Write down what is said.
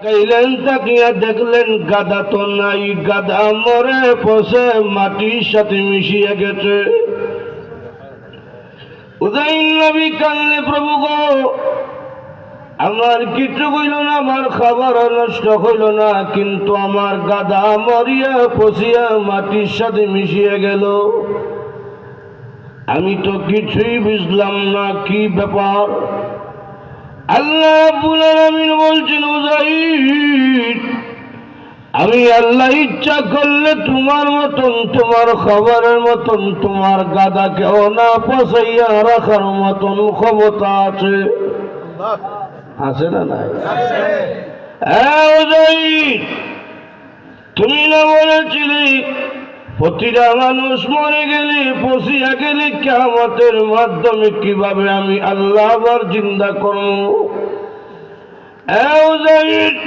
কাইলেন তাকিয়া দেখলেন গাদা তো নাই, গাদা মরে পচে মাটির সাথে মিশিয়ে গেছে। উদয়ন নবী কানলে, প্রভু গো, আমার কিছু হইল না, আমার খাবার নষ্ট হইল না, কিন্তু আমার গাদা মরিয়া পচিয়া মাটির সাথে মিশিয়ে গেল। আমি তো কিছুই বুঝলাম না, কি ব্যাপার। আল্লাহ রাব্বুল আলামিন বলছেন, উযাইর, আমি আল্লাহ ইচ্ছা করলে তোমার মতন, তোমার খাবারের মতন, তোমার গাদাকেও না পচাইয়া রাখার মতন ক্ষমতা আছে। আছে না নাই? হ্যাঁ উযাইর, তুমি না বলেছিলে প্রতিটা মানুষ মরে গেলে, পচিয়া গেলে কিয়ামতের মাধ্যমে কিভাবে আমি আল্লাহ আবার জিন্দা করব? হ্যাঁ উযাইর,